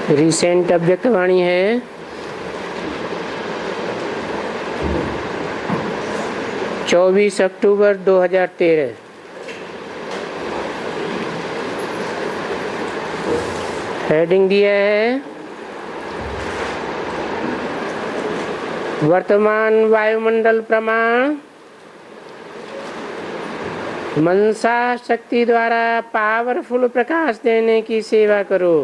Recent अव्यक्तवाणी है 24 अक्टूबर 2013। Heading दिया है वर्तमान वायुमंडल प्रमाण मनसा शक्ति द्वारा पावरफुल प्रकाश देने की सेवा करो।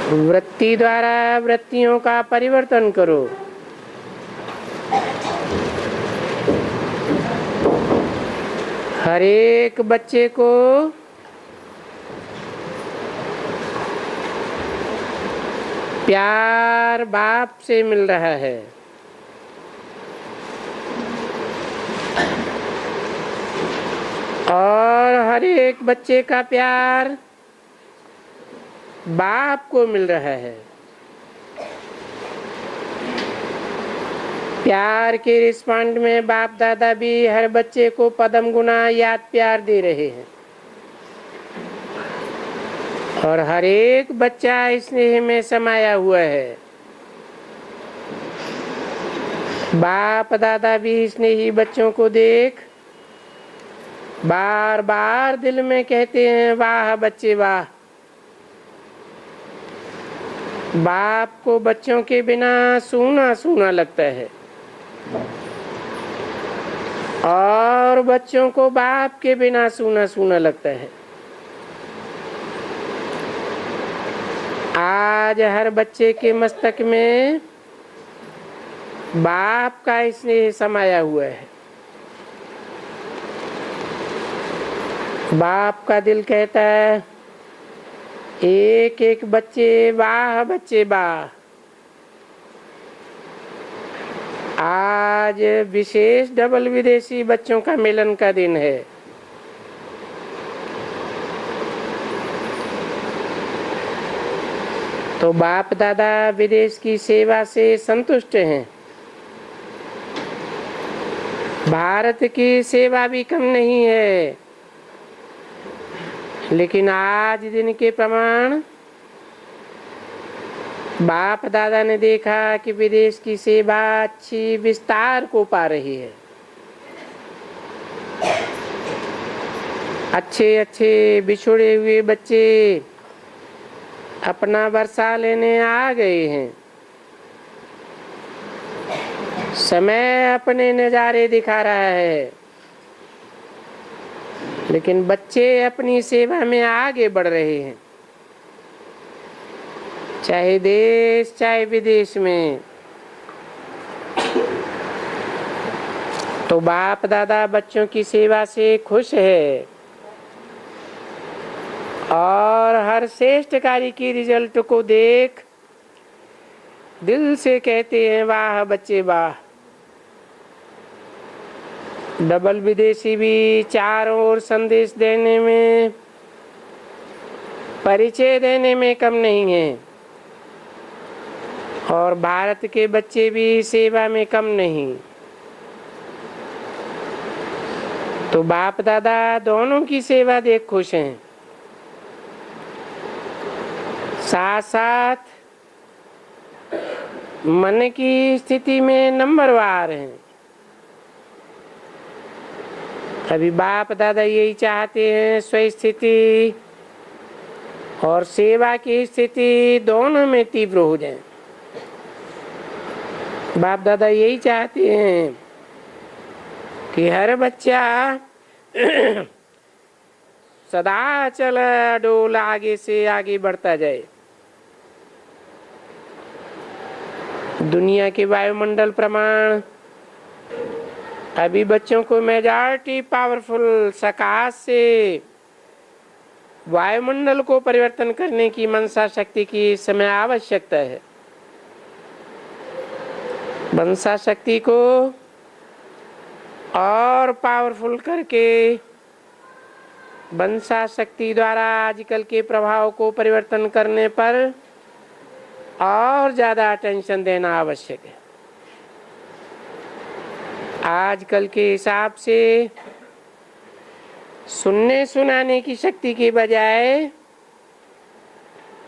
वृत्ति द्वारा वृत्तियों का परिवर्तन करो। हर एक बच्चे को प्यार बाप से मिल रहा है। और हर एक बच्चे का प्यार बाप को मिल रहा है। प्यार के रिस्पॉन्ड में बाप दादा भी हर बच्चे को पदम गुना याद प्यार दे रहे हैं। और हर एक बच्चा स्नेह में समाया हुआ है। बाप दादा भी स्नेही बच्चों को देख बार बार दिल में कहते हैं, वाह बच्चे वाह। बाप को बच्चों के बिना सूना सूना लगता है और बच्चों को बाप के बिना सूना सूना लगता है। आज हर बच्चे के मस्तक में बाप का स्नेह समाया हुआ है। बाप का दिल कहता है, एक एक बच्चे वाह बच्चे वाह। आज विशेष डबल विदेशी बच्चों का मिलन का दिन है। तो बाप दादा विदेश की सेवा से संतुष्ट हैं। भारत की सेवा भी कम नहीं है, लेकिन आज दिन के प्रमाण बाप दादा ने देखा कि विदेश की सेवा अच्छी विस्तार को पा रही है। अच्छे अच्छे बिछुड़े हुए बच्चे अपना वर्षा लेने आ गए हैं। समय अपने नजारे दिखा रहा है, लेकिन बच्चे अपनी सेवा में आगे बढ़ रहे हैं। चाहे देश चाहे विदेश में। तो बाप दादा बच्चों की सेवा से खुश है और हर श्रेष्ठ कार्य की रिजल्ट को देख दिल से कहते हैं, वाह बच्चे वाह। डबल विदेशी भी चारों ओर संदेश देने में, परिचय देने में कम नहीं है और भारत के बच्चे भी सेवा में कम नहीं। तो बाप दादा दोनों की सेवा देख खुश हैं। साथ साथ मन की स्थिति में नंबरवार हैं। अभी बाप दादा यही चाहते हैं स्वस्थिति और सेवा की स्थिति दोनों में तीव्र हो जाए। बाप दादा यही चाहते हैं कि हर बच्चा सदा चल डोल आगे से आगे बढ़ता जाए। दुनिया के वायुमंडल प्रमाण अभी बच्चों को मेजॉरिटी पावरफुल सकाश से वायुमंडल को परिवर्तन करने की मनसा शक्ति की समय आवश्यकता है। मनसा शक्ति को और पावरफुल करके मनसा शक्ति द्वारा आजकल के प्रभाव को परिवर्तन करने पर और ज्यादा अटेंशन देना आवश्यक है। आजकल के हिसाब से सुनने सुनाने की शक्ति के बजाय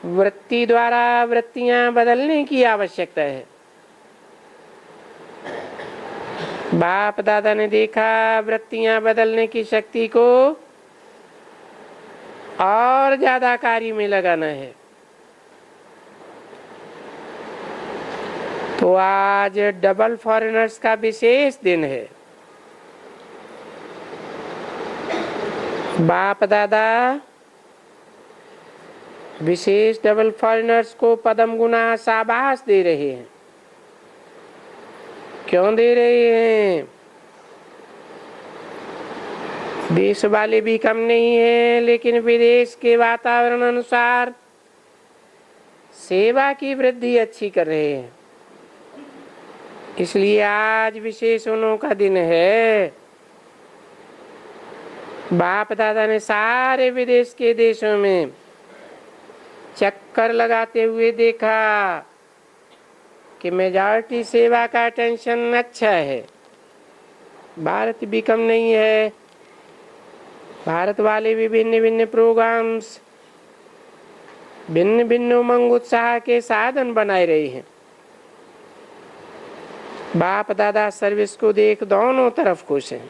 वृत्ति द्वारा वृत्तियां बदलने की आवश्यकता है। बाप दादा ने देखा वृत्तियां बदलने की शक्ति को और ज्यादा कार्य में लगाना है, तो आज डबल फॉरेनर्स का विशेष दिन है। बाप दादा विशेष डबल फॉरेनर्स को पदम गुना शाबाश दे रहे हैं। क्यों दे रहे हैं? देश वाले भी कम नहीं है, लेकिन विदेश के वातावरण अनुसार सेवा की वृद्धि अच्छी कर रहे हैं। इसलिए आज विशेष उन्हों का दिन है। बाप दादा ने सारे विदेश के देशों में चक्कर लगाते हुए देखा कि मेजॉरिटी सेवा का अटेंशन अच्छा है। भारत भी कम नहीं है। भारत वाले भी भिन्न भिन्न प्रोग्राम्स, भिन्न भिन्न उमंग उत्साह के साधन बनाए रहे हैं। बाप दादा सर्विस को देख दोनों तरफ खुश हैं,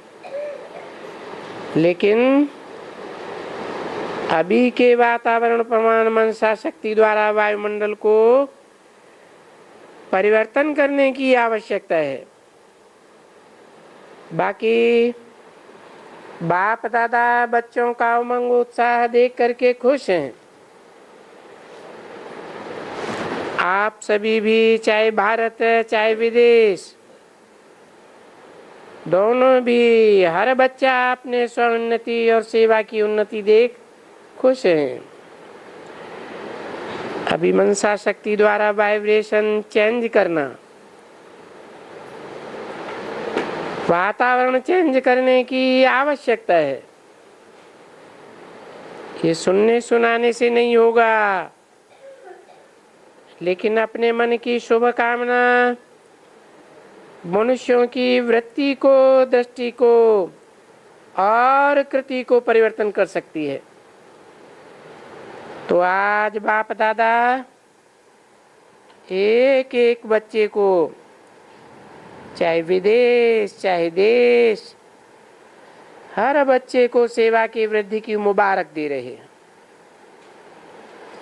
लेकिन अभी के वातावरण प्रमाण मनसा शक्ति द्वारा वायुमंडल को परिवर्तन करने की आवश्यकता है। बाकी बाप दादा बच्चों का उमंग उत्साह देख करके खुश हैं। आप सभी भी, चाहे भारत चाहे विदेश, दोनों भी, हर बच्चा अपने स्वोन्नति और सेवा की उन्नति देख खुश हैं। अभी मनसा शक्ति द्वारा वाइब्रेशन चेंज करना, वातावरण चेंज करने की आवश्यकता है। ये सुनने सुनाने से नहीं होगा, लेकिन अपने मन की शुभ कामना मनुष्यों की वृत्ति को, दृष्टि को और कृति को परिवर्तन कर सकती है। तो आज बाप दादा एक एक बच्चे को, चाहे विदेश चाहे देश, हर बच्चे को सेवा की वृद्धि की मुबारक दे रहे हैं।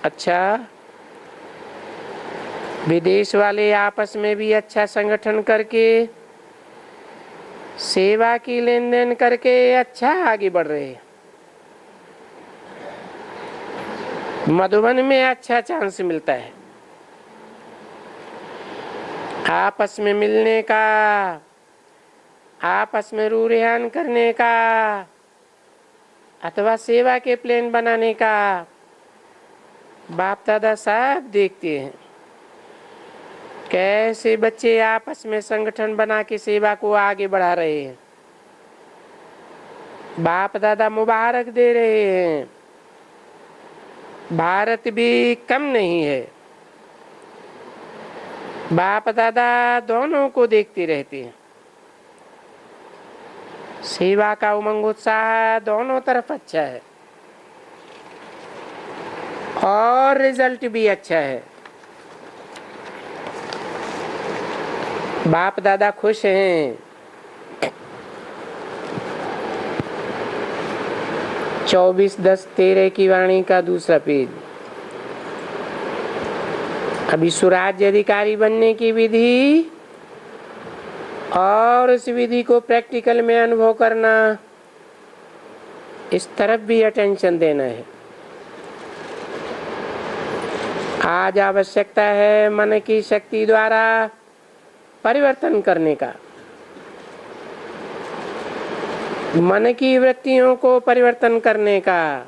अच्छा, विदेश वाले आपस में भी अच्छा संगठन करके, सेवा की लेन देन करके अच्छा आगे बढ़ रहे हैं। मधुबन में अच्छा चांस मिलता है आपस में मिलने का, आपस में रूरेहान करने का, अथवा सेवा के प्लान बनाने का। बाप दादा सब देखते हैं कैसे बच्चे आपस में संगठन बना के सेवा को आगे बढ़ा रहे हैं। बाप दादा मुबारक दे रहे हैं। भारत भी कम नहीं है। बाप दादा दोनों को देखते रहते हैं। सेवा का उमंग उत्साह दोनों तरफ अच्छा है और रिजल्ट भी अच्छा है। बाप दादा खुश हैं। 24-10-13 की वाणी का दूसरा पेज। अभी सुराज्य अधिकारी बनने की विधि और उस विधि को प्रैक्टिकल में अनुभव करना, इस तरफ भी अटेंशन देना है। आज आवश्यकता है मन की शक्ति द्वारा परिवर्तन करने का, मन की वृत्तियों को परिवर्तन करने का।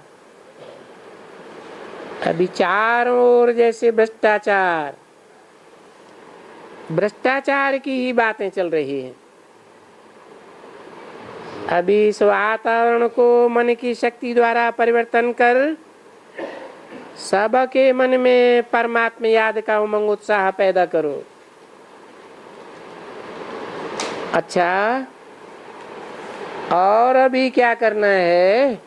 अभी चारों ओर जैसे भ्रष्टाचार, भ्रष्टाचार की ही बातें चल रही हैं। अभी इस वातावरण को मन की शक्ति द्वारा परिवर्तन कर सबके मन में परमात्मा याद का उमंग उत्साह पैदा करो। अच्छा, और अभी क्या करना है?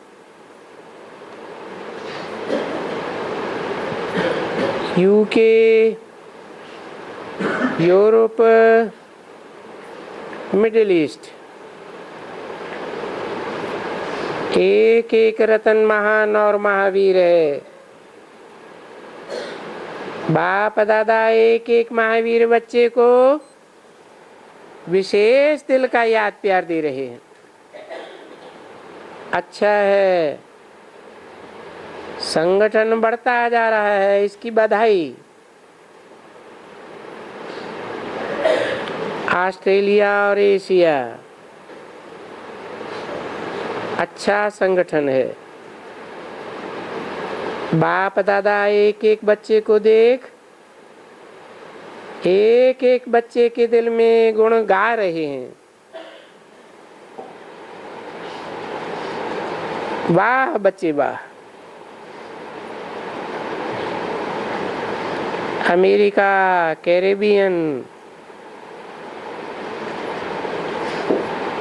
यूके, यूरोप, मिडिल ईस्ट, एक एक रतन महान और महावीर है। बाप दादा एक एक महावीर बच्चे को विशेष दिल का याद प्यार दे रहे हैं। अच्छा है, संगठन बढ़ता जा रहा है, इसकी बधाई। ऑस्ट्रेलिया और एशिया अच्छा संगठन है। बाप दादा एक एक बच्चे को देख, एक एक बच्चे के दिल में गुण गा रहे हैं। वाह बच्चे वाह। अमेरिका, कैरेबियन,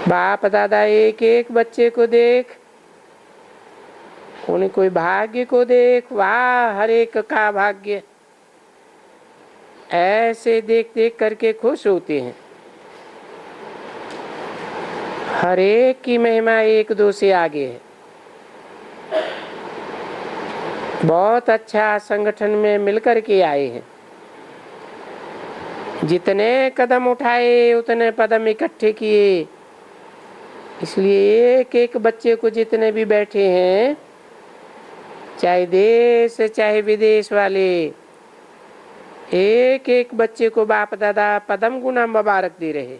बाप दादा एक एक बच्चे को देख, उन्हें कोई भाग्य को देख। वाह, हर एक का भाग्य। ऐसे देख देख करके खुश होते हैं। हर एक की महिमा एक दो से आगे है। बहुत अच्छा संगठन में मिलकर के आए हैं। जितने कदम उठाए उतने कदम इकट्ठे किए। इसलिए एक एक बच्चे को जितने भी बैठे हैं, चाहे देश चाहे विदेश वाले, एक एक बच्चे को बाप दादा पदम गुना मुबारक दे रहे।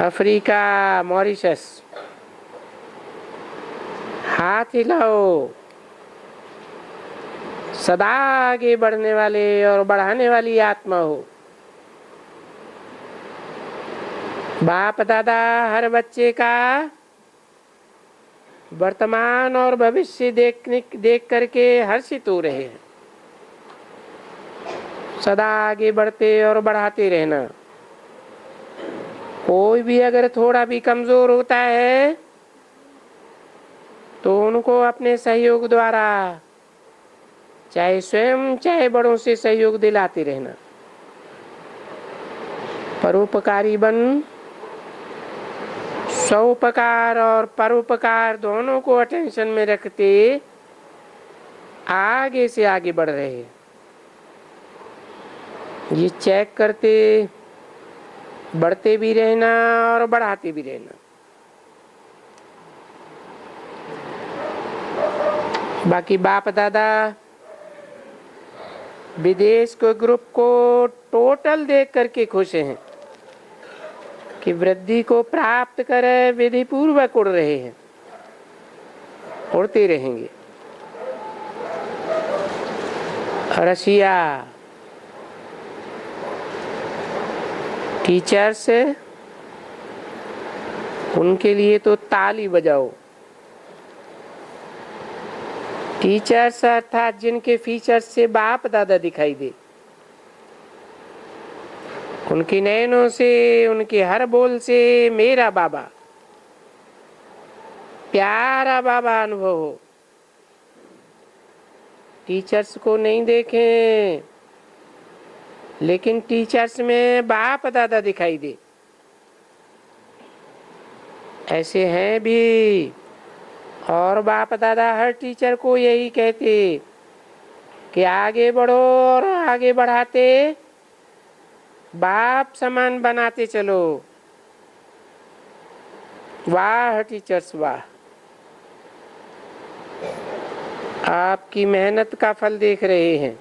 अफ्रीका, मॉरिशस, हाथ हिलाओ। सदा आगे बढ़ने वाले और बढ़ाने वाली आत्मा हो। बाप दादा हर बच्चे का वर्तमान और भविष्य देख करके हर्षित हो रहे हैं। सदा आगे बढ़ते और बढ़ाते रहना। कोई भी अगर थोड़ा भी कमजोर होता है तो उनको अपने सहयोग द्वारा, चाहे स्वयं चाहे बड़ों से सहयोग दिलाते रहना। परोपकारी बन। स्वोपकार और परोपकार दोनों को अटेंशन में रखते आगे से आगे बढ़ रहे हैं। ये चेक करते बढ़ते भी रहना और बढ़ाते भी रहना। बाकी बाप दादा विदेश के ग्रुप को टोटल देख करके खुश हैं कि वृद्धि को प्राप्त कर विधि पूर्वक उड़ रहे हैं, उड़ते रहेंगे। रशिया, टीचर्स, उनके लिए तो ताली बजाओ। टीचर्स अर्थात जिनके फीचर्स से बाप दादा दिखाई दे, उनकी नैनों से, उनके हर बोल से मेरा बाबा, प्यारा बाबा अनुभव हो। टीचर्स को नहीं देखें, लेकिन टीचर्स में बाप दादा दिखाई दे। ऐसे हैं भी। और बाप दादा हर टीचर को यही कहते कि आगे बढ़ो और आगे बढ़ाते बाप समान बनाते चलो। वाह टीचर्स वाह। आपकी मेहनत का फल देख रहे हैं।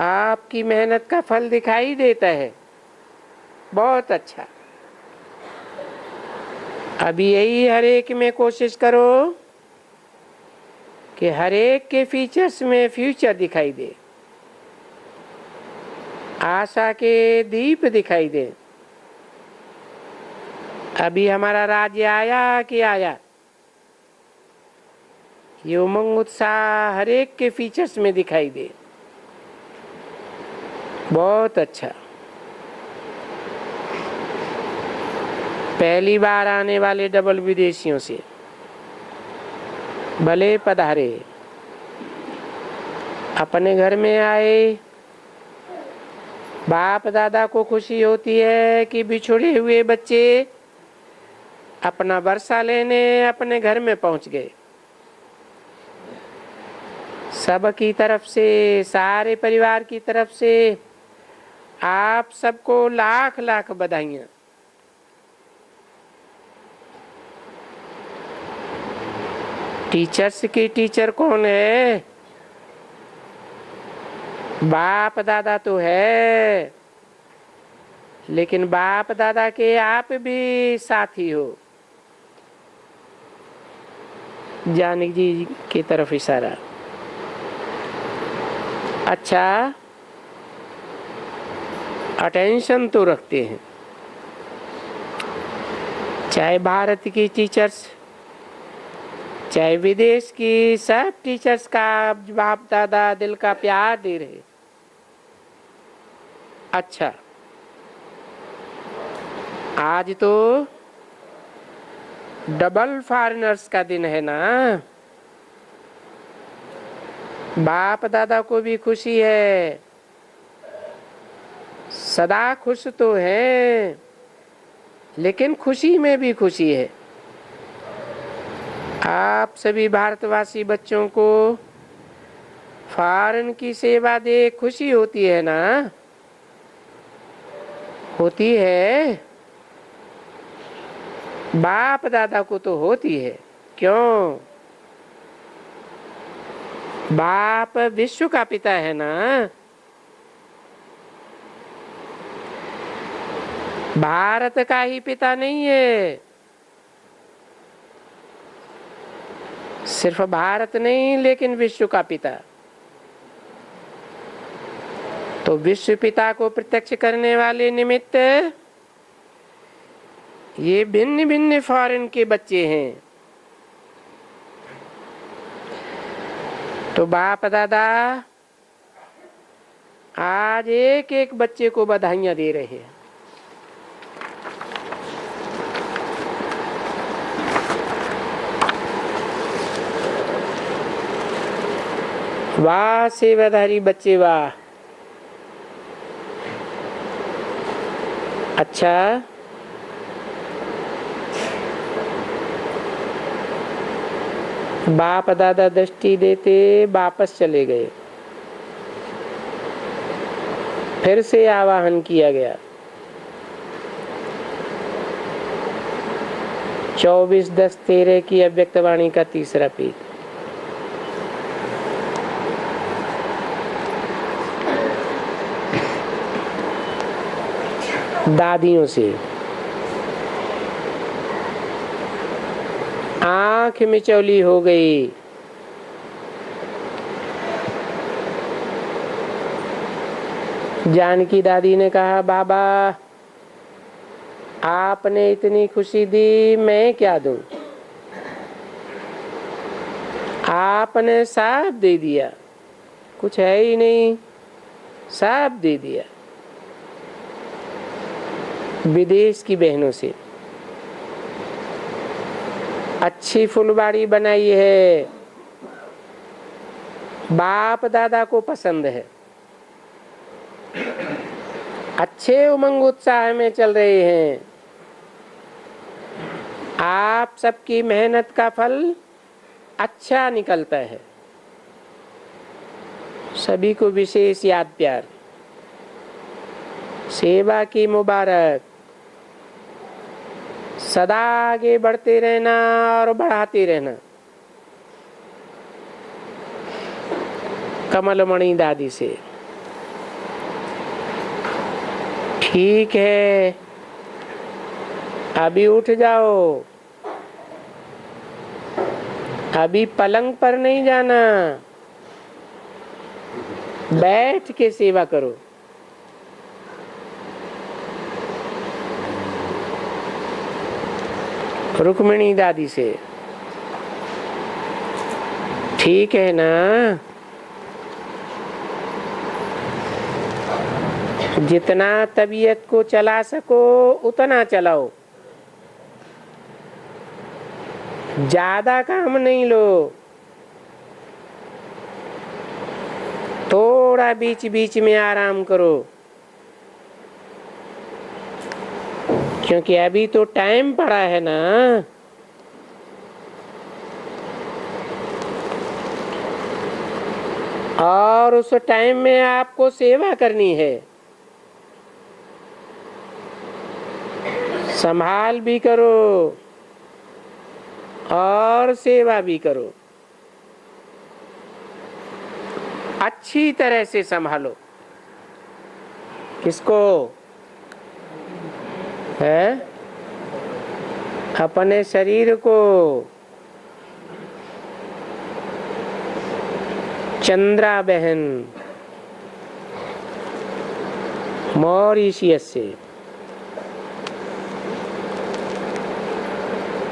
आपकी मेहनत का फल दिखाई देता है। बहुत अच्छा। अभी यही हर एक में कोशिश करो कि हर एक के फीचर्स में फ्यूचर दिखाई दे, आशा के दीप दिखाई दे। अभी हमारा राज्य आया कि आया, ये उमंग उत्साह हर एक के फीचर्स में दिखाई दे। बहुत अच्छा। पहली बार आने वाले डबल विदेशियों से भले पधारे। अपने घर में आए, बाप दादा को खुशी होती है कि बिछुड़े हुए बच्चे अपना वर्षा लेने अपने घर में पहुंच गए। सबकी तरफ से, सारे परिवार की तरफ से आप सबको लाख लाख बधाइयां। टीचर्स की टीचर कौन है? बाप दादा तो है, लेकिन बाप दादा के आप भी साथी हो। जानकी जी की तरफ इशारा। अच्छा, अटेंशन तो रखते हैं, चाहे भारत की टीचर्स चाहे विदेश की, सब टीचर्स का बाप दादा दिल का प्यार दे रहे। अच्छा, आज तो डबल फॉरेनर्स का दिन है ना। बाप दादा को भी खुशी है, सदा खुश तो है, लेकिन खुशी में भी खुशी है। आप सभी भारतवासी बच्चों को फॉरेन की सेवा दे खुशी होती है ना? होती है। बाप दादा को तो होती है। क्यों? बाप विश्व का पिता है ना। भारत का ही पिता नहीं है। सिर्फ भारत नहीं, लेकिन विश्व का पिता। तो विश्व पिता को प्रत्यक्ष करने वाले निमित्त ये भिन्न भिन्न फॉरेन के बच्चे हैं। तो बाप दादा आज एक एक बच्चे को बधाइयां दे रहे हैं। वाह सेवाधारी बच्चे, वाह। अच्छा, बाप दादा दृष्टि देते वापस चले गए। फिर से आवाहन किया गया। 24/10/13 की अव्यक्त वाणी का तीसरा पेज। दादियों से आंख मिचौली हो गई। जानकी दादी ने कहा, बाबा आपने इतनी खुशी दी, मैं क्या दूं? आपने सब दे दिया, कुछ है ही नहीं, सब दे दिया। विदेश की बहनों से अच्छी फुलवाड़ी बनाई है, बाप दादा को पसंद है, अच्छे उमंग उत्साह में चल रहे हैं। आप सबकी मेहनत का फल अच्छा निकलता है। सभी को विशेष याद प्यार, सेवा की मुबारक। सदा आगे बढ़ते रहना और बढ़ाते रहना। कमलमणि दादी से। ठीक है, अभी उठ जाओ, अभी पलंग पर नहीं जाना, बैठ के सेवा करो। रुक्मिणी दादी से। ठीक है ना? जितना तबीयत को चला सको उतना चलाओ, ज्यादा काम नहीं लो। थोड़ा बीच बीच में आराम करो, क्योंकि अभी तो टाइम पड़ा है ना। और उस टाइम में आपको सेवा करनी है, संभाल भी करो और सेवा भी करो, अच्छी तरह से संभालो। किसको है? अपने शरीर को। चंद्रा बहन मॉरिशियस से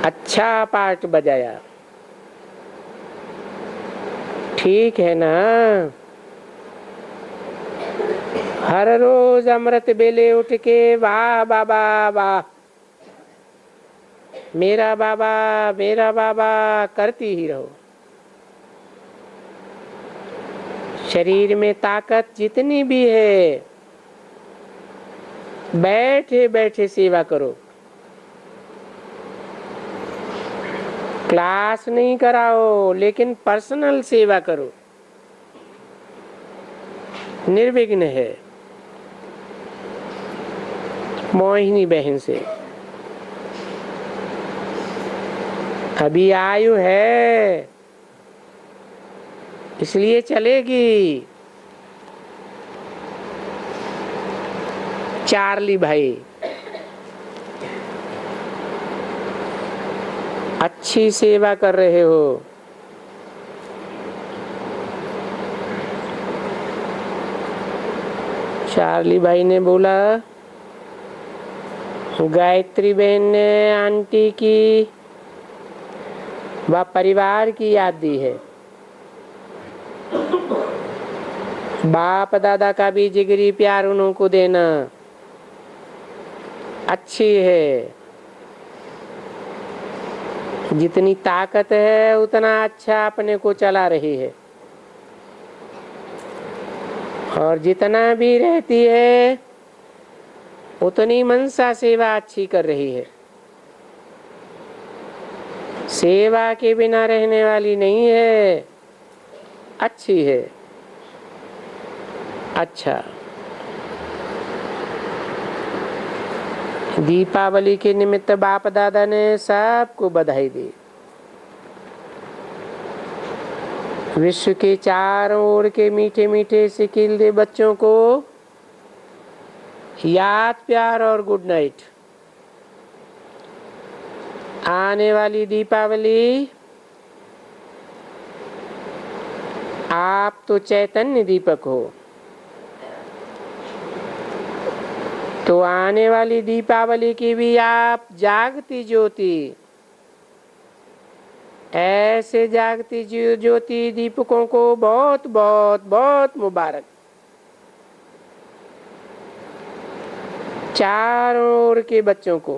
अच्छा पार्ट बजाया, ठीक है ना? हर रोज अमृत बेले उठ के वाह बाबा वाह, मेरा बाबा करती ही रहो। शरीर में ताकत जितनी भी है, बैठे बैठे सेवा करो। क्लास नहीं कराओ, लेकिन पर्सनल सेवा करो, निर्विघ्न है। मोहिनी बहन से अभी आयु है, इसलिए चलेगी। चार्ली भाई अच्छी सेवा कर रहे हो। चार्ली भाई ने बोला, गायत्री बहन ने आंटी की व परिवार की याद दी है। बाप दादा का भी जिगरी प्यार उन्हों को देना अच्छी है। जितनी ताकत है उतना अच्छा अपने को चला रही है, और जितना भी रहती है उतनी मनसा सेवा अच्छी कर रही है। सेवा के बिना रहने वाली नहीं है, अच्छी है। अच्छा, दीपावली के निमित्त बाप दादा ने सबको बधाई दी। विश्व के चारों ओर के मीठे मीठे सिकिल दे बच्चों को याद प्यार और गुड नाइट। आने वाली दीपावली आप तो चैतन्य दीपक हो, तो आने वाली दीपावली की भी आप जागती ज्योति, ऐसे जागती ज्योति दीपकों को बहुत बहुत बहुत मुबारक। चारों ओर के बच्चों को,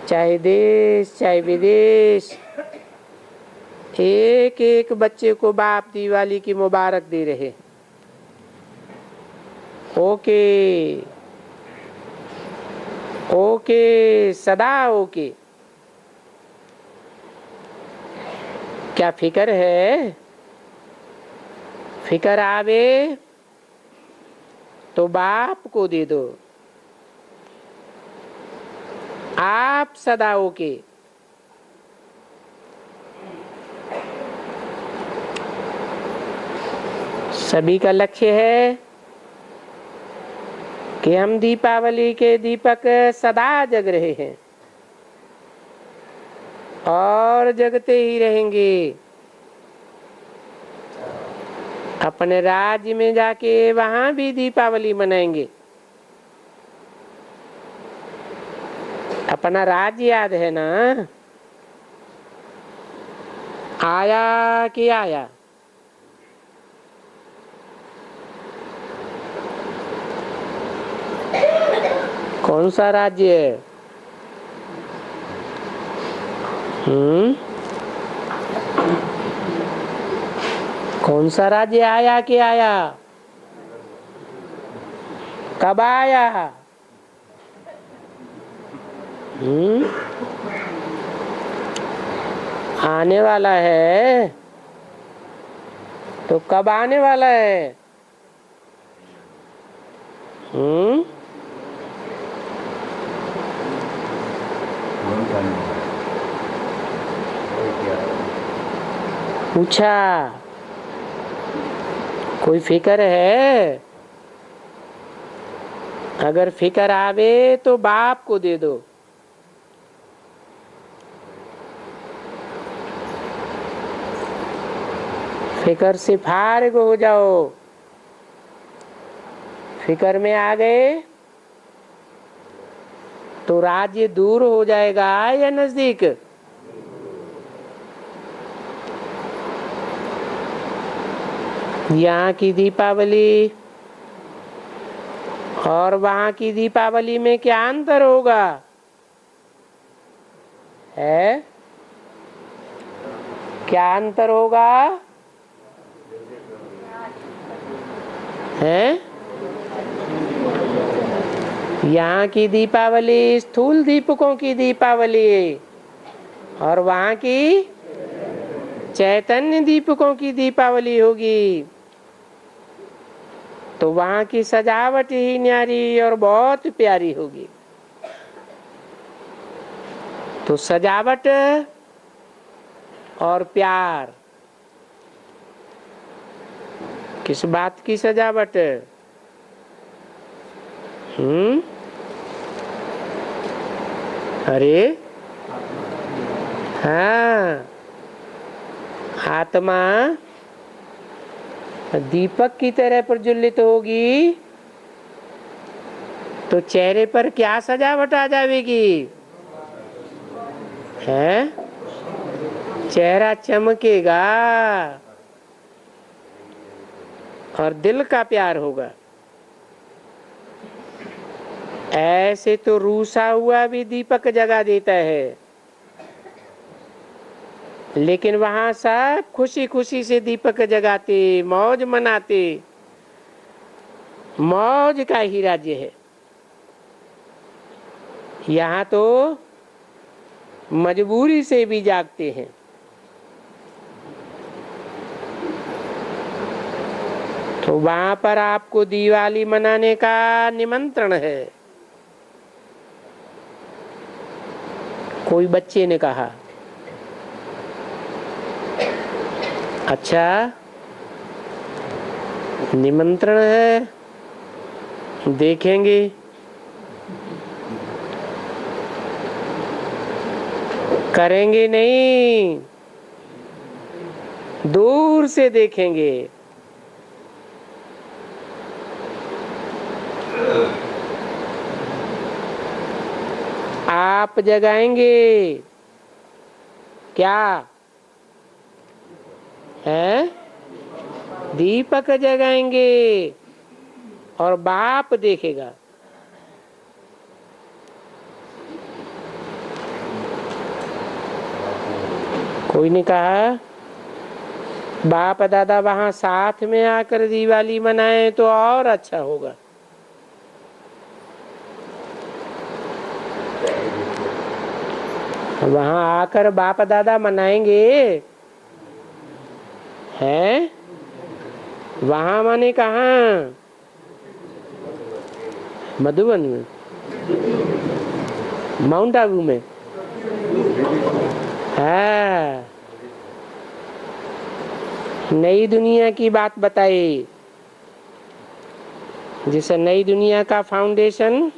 चाहे देश चाहे विदेश, एक एक बच्चे को बाप दिवाली की मुबारक दे रहे। ओके ओके, सदा ओके। क्या फिक्र है? फिक्र आवे तो बाप को दे दो, आप सदा ओके। सभी का लक्ष्य है कि हम दीपावली के दीपक सदा जग रहे हैं और जगते ही रहेंगे। अपने राज्य में जाके वहां भी दीपावली मनाएंगे। अपना राज्य याद है ना? आया कि आया? कौन सा राज्य है? कौन सा राज्य आया कि आया? कब आया? आने वाला है तो कब आने वाला है? पूछा, कोई फिक्र है? अगर फिक्र आवे तो बाप को दे दो। फिक्र से फारिग हो जाओ। फिक्र में आ गए तो राज्य दूर हो जाएगा या नजदीक? यहाँ की दीपावली और वहां की दीपावली में क्या अंतर होगा? है क्या अंतर होगा? है यहाँ की दीपावली स्थूल दीपकों की दीपावली और वहां की चैतन्य दीपकों की दीपावली होगी। तो वहां की सजावट ही न्यारी और बहुत प्यारी होगी। तो सजावट और प्यार, किस बात की सजावट? अरे हाँ, आत्मा दीपक की तरह प्रज्वलित होगी तो चेहरे पर क्या सजावट आ जाएगी? है चेहरा चमकेगा और दिल का प्यार होगा। ऐसे तो रूसा हुआ भी दीपक जगा देता है, लेकिन वहां सब खुशी खुशी से दीपक जगाते, मौज मनाते। मौज का ही राज्य है। यहाँ तो मजबूरी से भी जागते हैं। तो वहां पर आपको दिवाली मनाने का निमंत्रण है। कोई बच्चे ने कहा, अच्छा निमंत्रण है, देखेंगे। करेंगे नहीं, दूर से देखेंगे। आप जगाएंगे क्या? है दीपक जगाएंगे और बाप देखेगा। कोई ने कहा बाप दादा वहां साथ में आकर दिवाली मनाए तो और अच्छा होगा। वहां आकर बाप दादा मनाएंगे, हैं? वहां माने कहाँ? मधुबन में, माउंट आबू में। हाँ, नई दुनिया की बात बताई, जिसे नई दुनिया का फाउंडेशन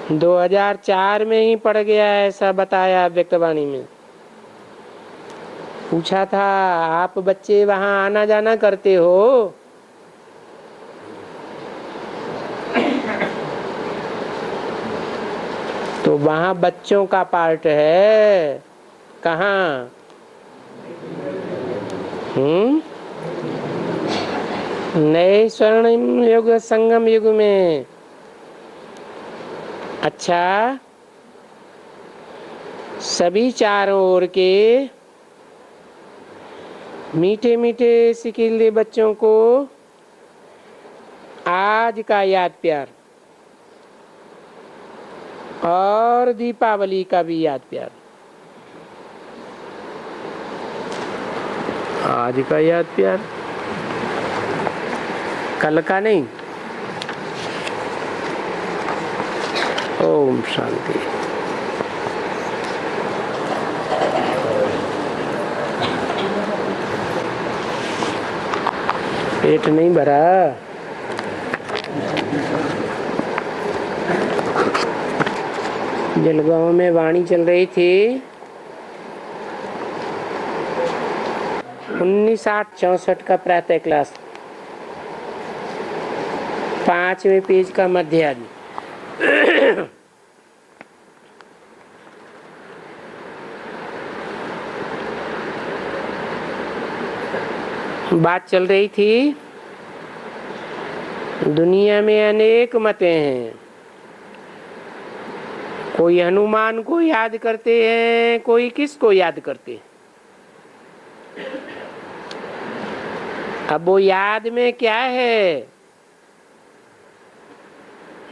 2004 में ही पड़ गया, ऐसा बताया व्यक्तवाणी में। पूछा था आप बच्चे वहां आना जाना करते हो? तो वहां बच्चों का पार्ट है। कहाँ? नए स्वर्णिम युग संगम युग में। अच्छा, सभी चारों ओर के मीठे मीठे सिकीले बच्चों को आज का याद प्यार और दीपावली का भी याद प्यार। आज का याद प्यार, कल का नहीं। ओम शांति। पेट नहीं भरा। जलगांव में वाणी चल रही थी 1964 का प्रातः क्लास, 5वें पेज का मध्याह्न। बात चल रही थी दुनिया में अनेक मतें हैं। कोई हनुमान को याद करते हैं, कोई किसको याद करते हैं। अब वो याद में क्या है,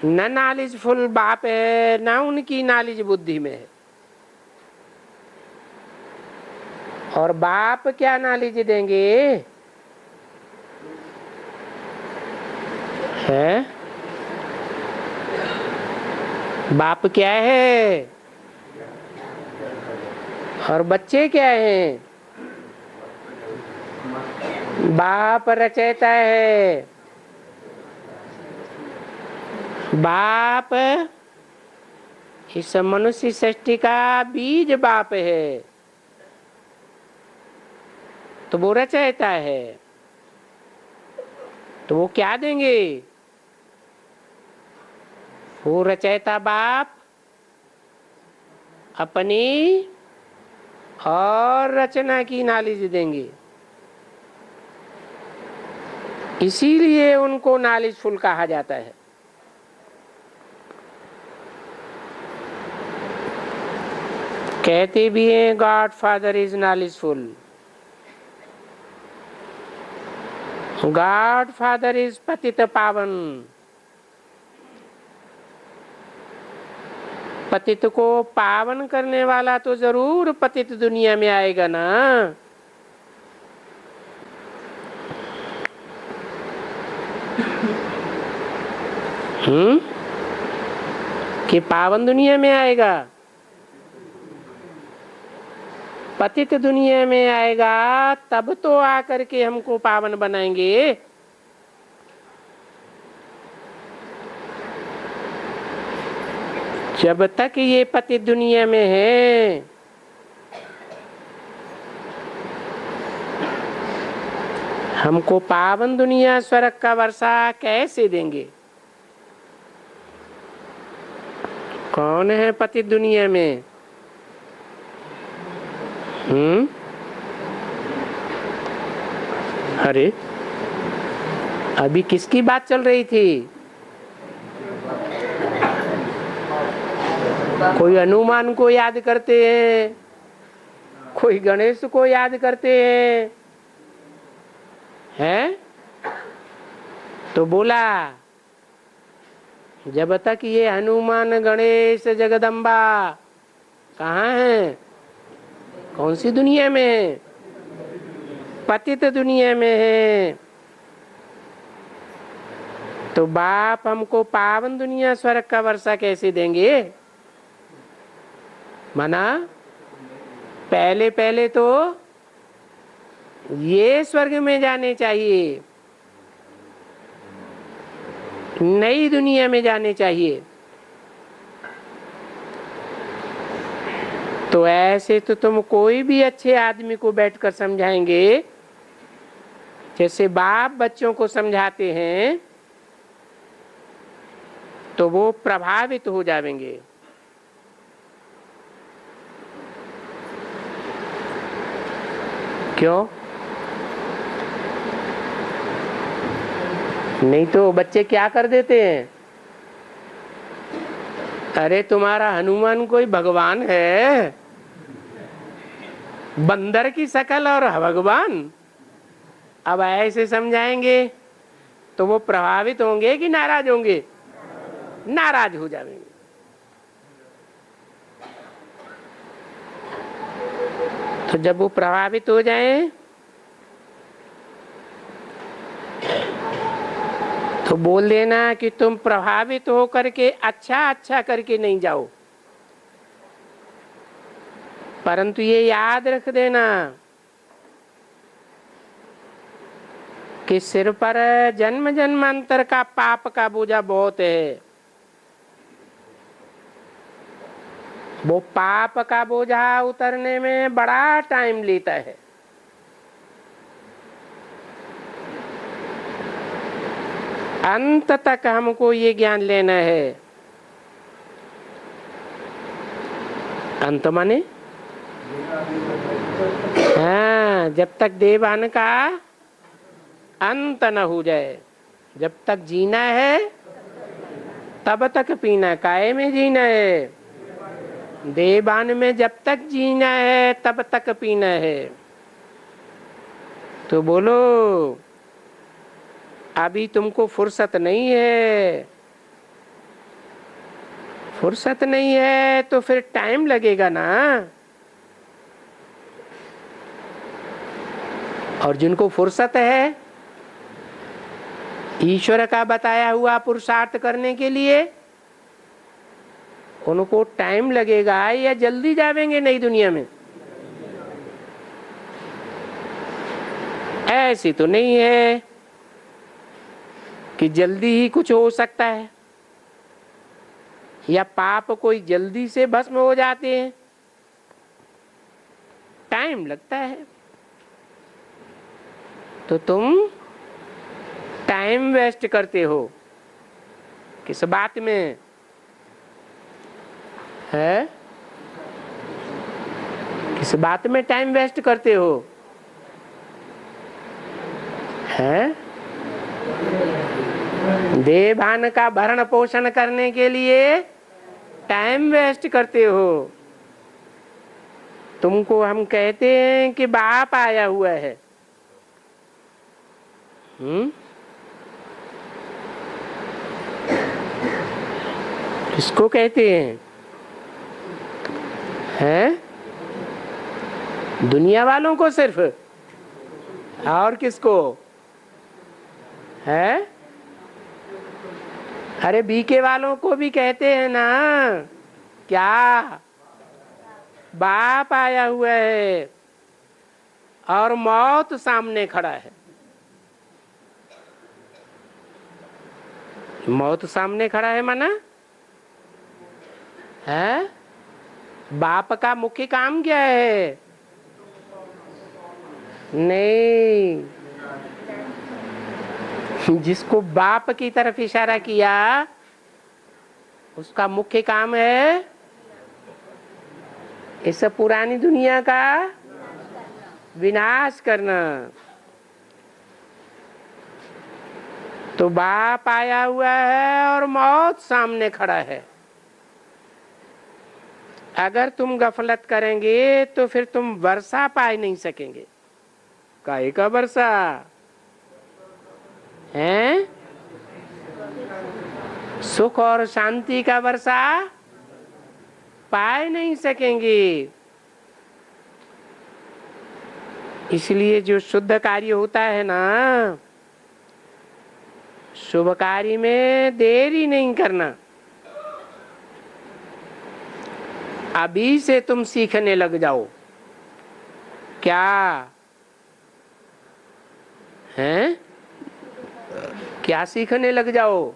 न नॉलेजफुल बाप है, ना उनकी नॉलेज बुद्धि में है। और बाप क्या नॉलेज देंगे है? बाप क्या है और बच्चे क्या हैं? बाप रचयिता है, बाप इस मनुष्य सृष्टि का बीज बाप है, तो वो रचयिता है। तो वो क्या देंगे? वो रचयिता बाप अपनी और रचना की नॉलेज देंगे। इसीलिए उनको नॉलेजफुल कहा जाता है। कहते भी हैं God father is knowledgeful, God father is पतित पावन। पतित को पावन करने वाला तो जरूर पतित दुनिया में आएगा ना। कि पावन दुनिया में आएगा, पतित दुनिया में आएगा, तब तो आकर के हमको पावन बनाएंगे। जब तक ये पतित दुनिया में है, हमको पावन दुनिया स्वर्ग का वर्षा कैसे देंगे? कौन है पतित दुनिया में? अरे अभी किसकी बात चल रही थी? कोई हनुमान को याद करते हैं, कोई गणेश को याद करते हैं? तो बोला जब तक ये हनुमान गणेश जगदम्बा कहाँ हैं? कौन सी दुनिया में है? पतित दुनिया में है। तो बाप हमको पावन दुनिया स्वर्ग का वर्षा कैसे देंगे? माना पहले पहले तो ये स्वर्ग में जाने चाहिए, नई दुनिया में जाने चाहिए। तो ऐसे तो तुम कोई भी अच्छे आदमी को बैठकर समझाएंगे, जैसे बाप बच्चों को समझाते हैं, तो वो प्रभावित हो जाएंगे। क्यों? नहीं तो बच्चे क्या कर देते हैं, अरे तुम्हारा हनुमान कोई भगवान है, बंदर की शकल और भगवान। अब ऐसे समझाएंगे तो वो प्रभावित होंगे कि नाराज होंगे? नाराज हो जाएंगे। तो जब वो प्रभावित हो जाएं तो बोल देना कि तुम प्रभावित हो करके अच्छा करके नहीं जाओ, परंतु ये याद रख देना कि सिर पर जन्म जन्मांतर का पाप का बोझा बहुत है। वो पाप का बोझा उतरने में बड़ा टाइम लेता है। अंत तक हमको ये ज्ञान लेना है। अंत माने हाँ, जब तक देवान का अंत न हो जाए, जब तक जीना है तब तक पीना, काहे में जीना है? देवान में जब तक जीना है तब तक पीना है। तो बोलो अभी तुमको फुर्सत नहीं है। फुर्सत नहीं है तो फिर टाइम लगेगा ना। और जिनको फुर्सत है ईश्वर का बताया हुआ पुरुषार्थ करने के लिए, उनको टाइम लगेगा या जल्दी जावेंगे नई दुनिया में? ऐसी तो नहीं है कि जल्दी ही कुछ हो सकता है या पाप कोई जल्दी से भस्म हो जाते हैं। टाइम लगता है। तो तुम टाइम वेस्ट करते हो किस बात में है? किस बात में टाइम वेस्ट करते हो है? देह भान का भरण पोषण करने के लिए टाइम वेस्ट करते हो। तुमको हम कहते हैं कि बाप आया हुआ है। किसको कहते हैं? हैं? दुनिया वालों को सिर्फ? और किसको है? अरे बीके वालों को भी कहते हैं ना। क्या? बाप आया हुआ है और मौत सामने खड़ा है। मौत सामने खड़ा है माना है? बाप का मुख्य काम क्या है? नहीं, जिसको बाप की तरफ इशारा किया उसका मुख्य काम है इस पुरानी दुनिया का विनाश करना। तो बाप आया हुआ है और मौत सामने खड़ा है। अगर तुम गफलत करेंगे तो फिर तुम वर्षा पा नहीं सकेंगे। काहे का वर्षा है? सुख और शांति का वर्षा पाए नहीं सकेंगे। इसलिए जो शुद्ध कार्य होता है ना, शुभ कार्य में देरी नहीं करना। अभी से तुम सीखने लग जाओ। क्या हैं? क्या सीखने लग जाओ?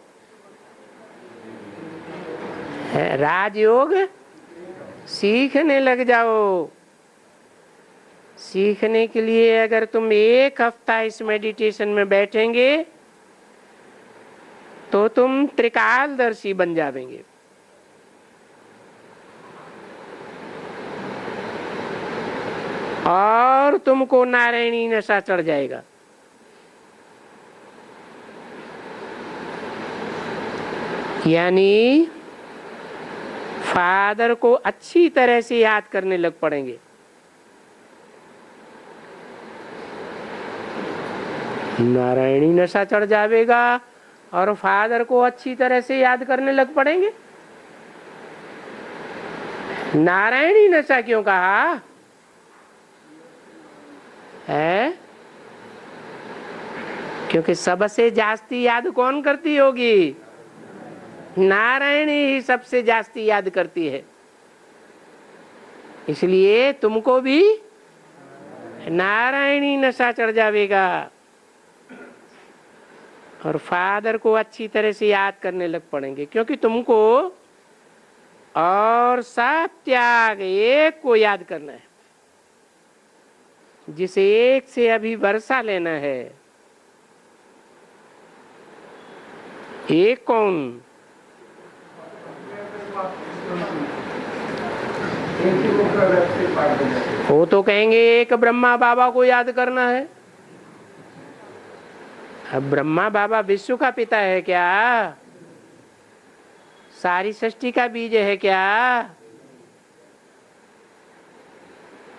है राजयोग सीखने लग जाओ। सीखने के लिए अगर तुम एक हफ्ता इस मेडिटेशन में बैठेंगे तो तुम त्रिकालदर्शी बन जाएंगे। और तुमको नारायणी नशा चढ़ जाएगा। यानी फादर को अच्छी तरह से याद करने लग पड़ेंगे। नारायणी नशा चढ़ जाएगा और फादर को अच्छी तरह से याद करने लग पड़ेंगे। नारायणी नशा क्यों कहा है? क्योंकि सबसे जास्ती याद कौन करती होगी? नारायणी ही सबसे जास्ती याद करती है। इसलिए तुमको भी नारायणी नशा चढ़ जाएगा और फादर को अच्छी तरह से याद करने लग पड़ेंगे, क्योंकि तुमको और सब त्याग एक को याद करना है, जिसे एक से अभी वर्षा लेना है। एक कौन? वो तो कहेंगे एक ब्रह्मा बाबा को याद करना है। अब ब्रह्मा बाबा विश्व का पिता है क्या? सारी सृष्टि का बीज है क्या?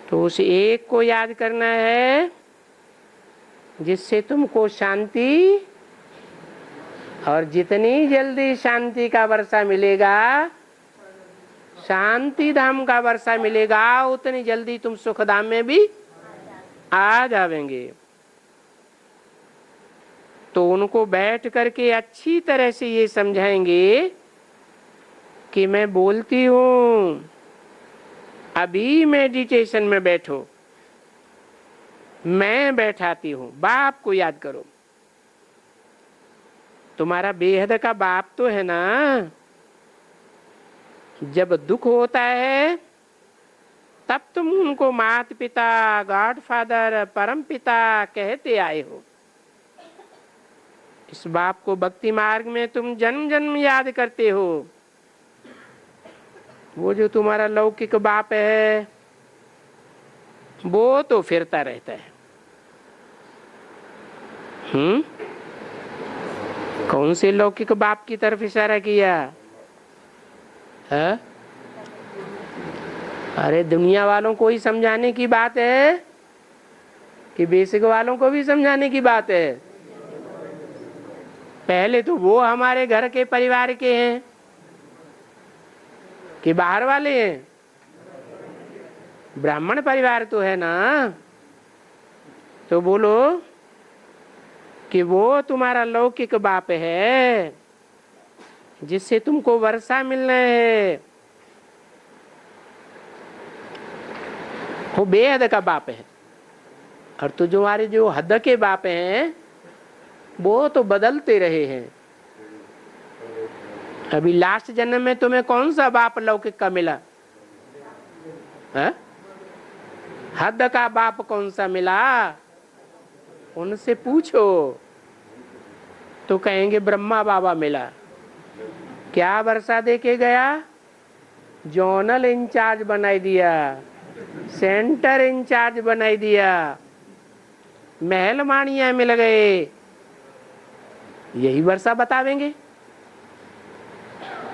तो उस एक को याद करना है जिससे तुमको शांति, और जितनी जल्दी शांति का वर्षा मिलेगा, शांति धाम का वर्षा मिलेगा, उतनी जल्दी तुम सुख धाम में भी आ जाएंगे। तो उनको बैठ करके अच्छी तरह से ये समझाएंगे कि मैं बोलती हूँ, अभी मेडिटेशन में बैठो, मैं बैठाती हूँ, बाप को याद करो। तुम्हारा बेहद का बाप तो है ना। जब दुख होता है तब तुम उनको माता पिता, गॉड फादर, परम पिता कहते आए हो। इस बाप को भक्ति मार्ग में तुम जन्म जन्म याद करते हो। वो जो तुम्हारा लौकिक बाप है वो तो फिरता रहता है। कौन से लौकिक बाप की तरफ इशारा किया है? अरे दुनिया वालों को ही समझाने की बात है कि बेसिक वालों को भी समझाने की बात है? पहले तो वो हमारे घर के परिवार के हैं कि बाहर वाले हैं? ब्राह्मण परिवार तो है ना। तो बोलो कि वो तुम्हारा लौकिक बाप है जिससे तुमको वर्षा मिलना है। वो बेहद का बाप है। और तो तुम्हारे जो हद के बाप हैं वो तो बदलते रहे हैं। अभी लास्ट जन्म में तुम्हें कौन सा बाप लौकिक का मिला है? हद का बाप कौन सा मिला? उनसे पूछो तो कहेंगे ब्रह्मा बाबा मिला। क्या वर्षा दे के गया? जोनल इंचार्ज बनाई दिया, सेंटर इंचार्ज बनाई दिया, महल मानिया मिल गए। यही वर्षा बतावेंगे।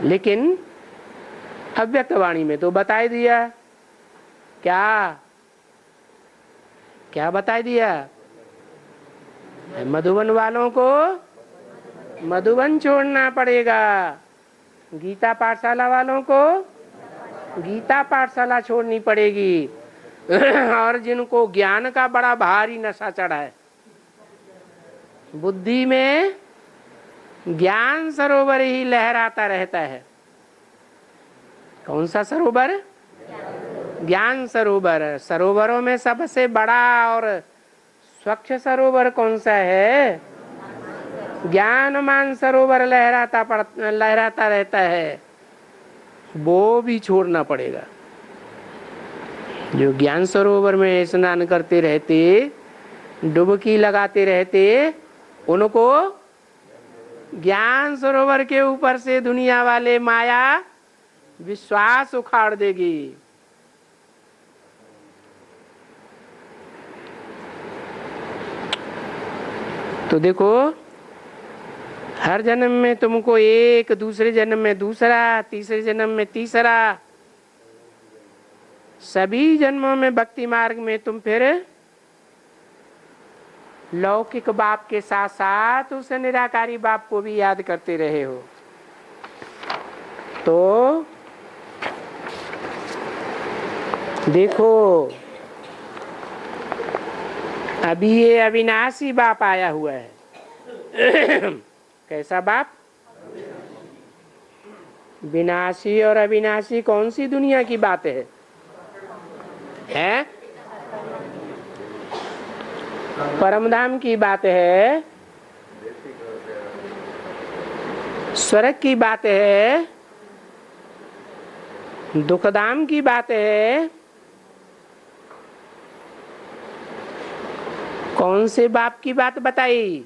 लेकिन अव्यक्त वाणी में तो बताई दिया। क्या क्या बताई दिया? मधुबन वालों को मधुबन छोड़ना पड़ेगा, गीता पाठशाला वालों को गीता पाठशाला छोड़नी पड़ेगी। और जिनको ज्ञान का बड़ा भारी नशा चढ़ा है, बुद्धि में ज्ञान सरोवर ही लहराता रहता है। कौन सा सरोवर? ज्ञान सरोवर। सरोवरों में सबसे बड़ा और स्वच्छ सरोवर कौन सा है? ज्ञानमान सरोवर लहराता रहता है। वो भी छोड़ना पड़ेगा। जो ज्ञान सरोवर में स्नान करते रहते, डुबकी लगाते रहते, उनको ज्ञान सरोवर के ऊपर से दुनिया वाले माया विश्वास उखाड़ देगी। तो देखो, हर जन्म में तुमको एक, दूसरे जन्म में दूसरा, तीसरे जन्म में तीसरा, सभी जन्मों में भक्ति मार्ग में तुम फिर लौकिक बाप के साथ साथ उस निराकारी बाप को भी याद करते रहे हो, तो देखो अभी ये अविनाशी बाप आया हुआ है। कैसा बाप? विनाशी और अविनाशी कौन सी दुनिया की बात है? परमधाम की बात है, स्वर्ग की बात है, दुखधाम की बात है। कौन से बाप की बात बताई?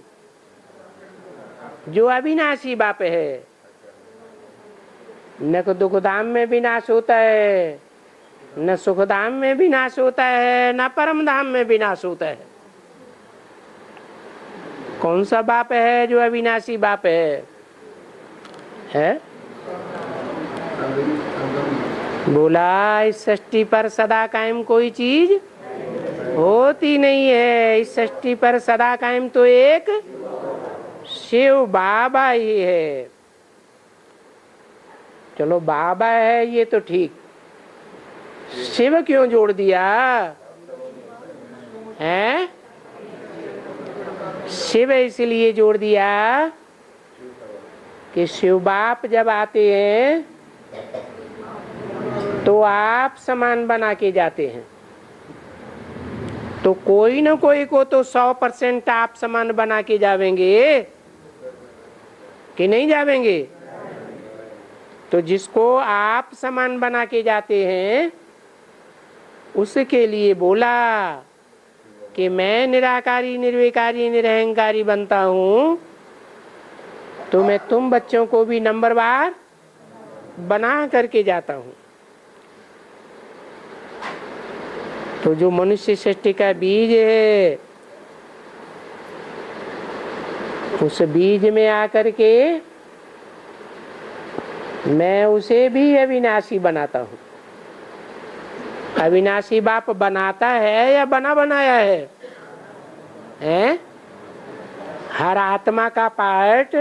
जो अविनाशी बाप है। न तो दुखधाम में विनाश होता है, न सुखधाम में विनाश होता है, न परमधाम में विनाश होता है। कौन सा बाप है जो अविनाशी बाप है? बोला इस सृष्टि पर सदा कायम कोई चीज होती नहीं है। इस सृष्टि पर सदा कायम तो एक शिव बाबा ही है। चलो बाबा है ये तो ठीक, शिव क्यों जोड़ दिया है? शिव इसलिए जोड़ दिया कि शिव बाप जब आते हैं तो आप समान बना के जाते हैं, तो कोई न कोई को तो 100% आप समान बना के जावेंगे कि नहीं जावेंगे? तो जिसको आप समान बना के जाते हैं उसके लिए बोला कि मैं निराकारी निर्विकारी निरहंकारी बनता हूं, तो मैं तुम बच्चों को भी नंबरवार बना करके जाता हूं। तो जो मनुष्य सृष्टि का बीज है, उस बीज में आकर के मैं उसे भी अविनाशी बनाता हूं। अविनाशी बाप बनाता है या बना बनाया है? हर आत्मा का पार्ट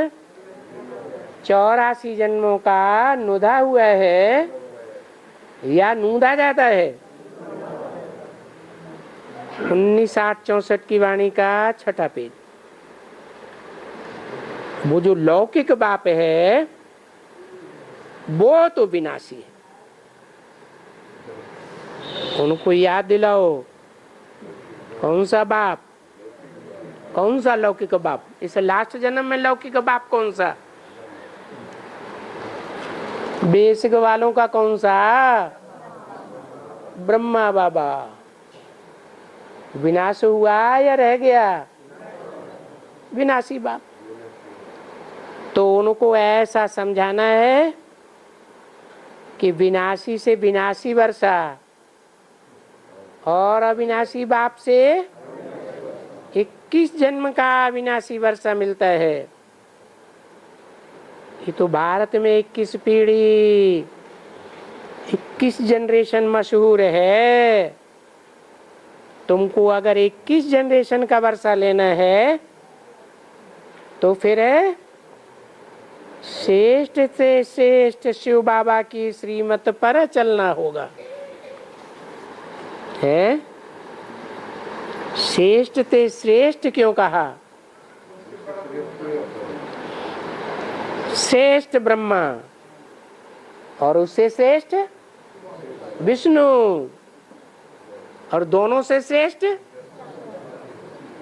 84 जन्मों का नुधा हुआ है या नूदा जाता है? 1964 की वाणी का 6ठा पेज। वो जो लौकिक बाप है वो तो विनाशी है, उनको याद दिलाओ। कौन सा बाप? कौन सा लौकिक बाप? इस लास्ट जन्म में लौकिक बाप कौन सा? बेसिक वालों का कौन सा? ब्रह्मा बाबा। विनाश हुआ या रह गया? विनाशी बाप। तो उनको ऐसा समझाना है कि विनाशी से विनाशी वर्षा और अविनाशी बाप से 21 जन्म का अविनाशी वर्षा मिलता है। ये तो भारत में 21 पीढ़ी 21 जनरेशन मशहूर है। तुमको अगर 21 जनरेशन का वर्षा लेना है तो फिर श्रेष्ठ से श्रेष्ठ शिव बाबा की श्रीमत पर चलना होगा। है श्रेष्ठ ते श्रेष्ठ क्यों कहा? श्रेष्ठ ब्रह्मा और उससे श्रेष्ठ विष्णु और दोनों से श्रेष्ठ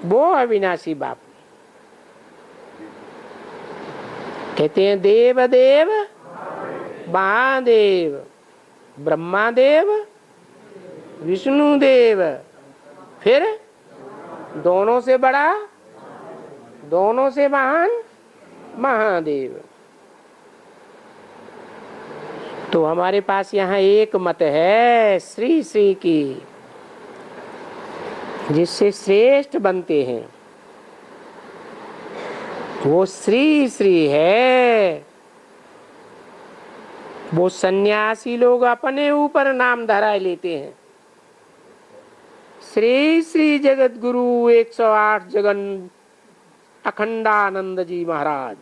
वो अविनाशी बाप। कहते हैं देव देव महादेव, ब्रह्मा देव विष्णु देव, फिर दोनों से बड़ा दोनों से महान महादेव। तो हमारे पास यहाँ एक मत है श्री श्री की, जिससे श्रेष्ठ बनते हैं वो श्री श्री है। वो सन्यासी लोग अपने ऊपर नाम धरा लेते हैं, श्री श्री जगत गुरु 108 जगन अखंडानंद जी महाराज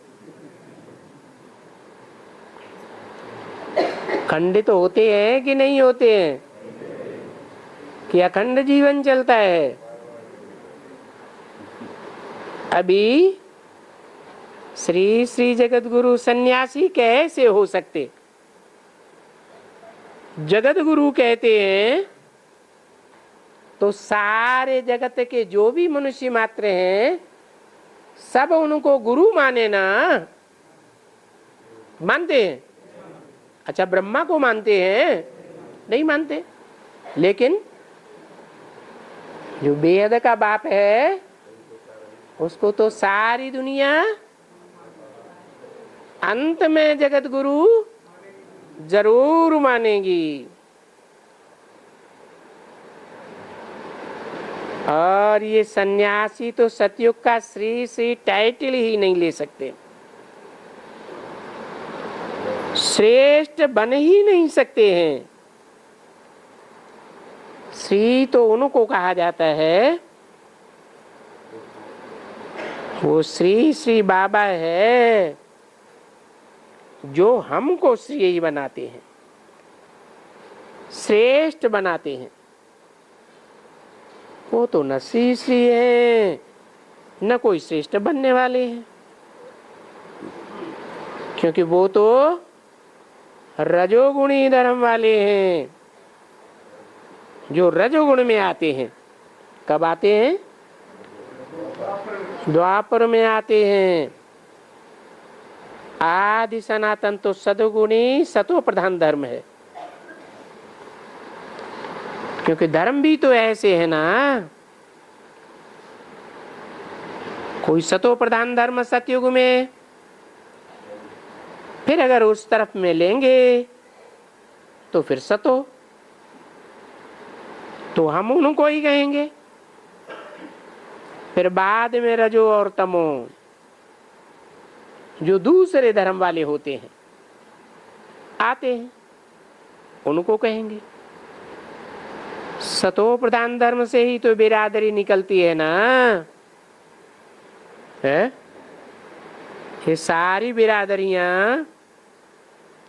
खंडित होते हैं कि नहीं होते हैं, कि अखंड जीवन चलता है? अभी श्री श्री जगत गुरु सन्यासी कैसे हो सकते? जगत गुरु कहते हैं तो सारे जगत के जो भी मनुष्य मात्र हैं सब उनको गुरु माने ना, मानते हैं? अच्छा, ब्रह्मा को मानते हैं? नहीं मानते। लेकिन जो बेहद का बाप है उसको तो सारी दुनिया अंत में जगत गुरु जरूर मानेगी। और ये सन्यासी तो सतयुग का श्री श्री टाइटल ही नहीं ले सकते, श्रेष्ठ बन ही नहीं सकते हैं। श्री तो उनको कहा जाता है, वो श्री श्री बाबा है जो हमको श्रेय बनाते हैं, श्रेष्ठ बनाते हैं। वो तो न श्री श्री है न कोई श्रेष्ठ बनने वाले हैं, क्योंकि वो तो रजोगुणी धर्म वाले हैं, जो रजोगुण में आते हैं। कब आते हैं? द्वापर में आते हैं। आदि सनातन तो सदगुणी सतो प्रधान धर्म है, क्योंकि धर्म भी तो ऐसे है ना, कोई सतो प्रधान धर्म सतयुग में, फिर अगर उस तरफ में लेंगे तो फिर सतो, तो हम उनको ही कहेंगे। फिर बाद में रजो और तमो जो दूसरे धर्म वाले होते हैं आते हैं, उनको कहेंगे। सतो प्रधान धर्म से ही तो बिरादरी निकलती है ना, है? ये सारी बिरादरियां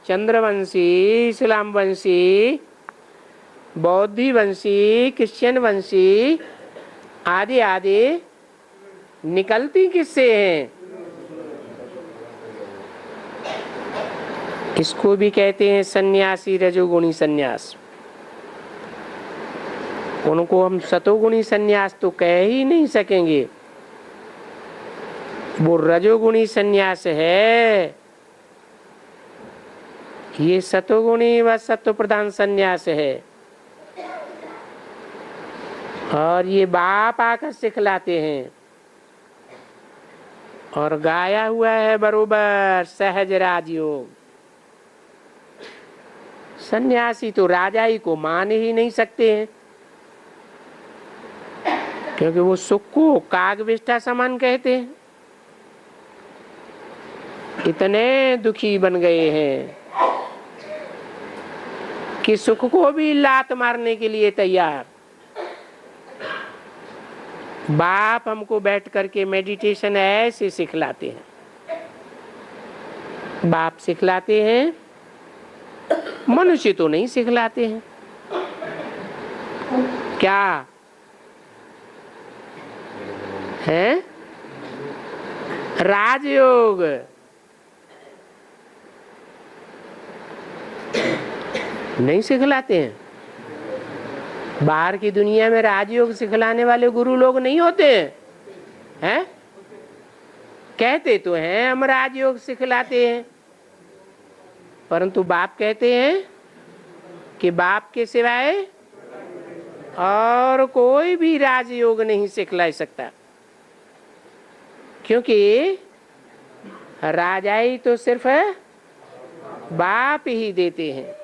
चंद्रवंशी, इस्लाम वंशी, बौद्धी वंशी, क्रिश्चियन वंशी आदि आदि निकलती किससे हैं? इसको भी कहते हैं सन्यासी रजोगुणी सन्यास। उनको हम सतोगुणी सन्यास तो कह ही नहीं सकेंगे, वो रजोगुणी सन्यास है। ये सतोगुणी व सत्व प्रधान सन्यास है। और ये बाप आकर सिखलाते हैं, और गाया हुआ है बरोबर सहज राजयोग। सन्यासी तो राजाई को मान ही नहीं सकते हैं, क्योंकि वो सुख को कागविष्ठा समान कहते हैं। इतने दुखी बन गए हैं कि सुख को भी लात मारने के लिए तैयार। बाप हमको बैठ करके मेडिटेशन ऐसे सिखलाते हैं, बाप सिखलाते हैं, मनुष्य तो नहीं सिखलाते हैं। क्या है? राजयोग नहीं सिखलाते हैं। बाहर की दुनिया में राजयोग सिखलाने वाले गुरु लोग नहीं होते हैं? कहते तो हैं हम राजयोग सिखलाते हैं, परंतु बाप कहते हैं कि बाप के सिवाय और कोई भी राजयोग नहीं सिखला सकता, क्योंकि राजाई तो सिर्फ बाप ही देते हैं।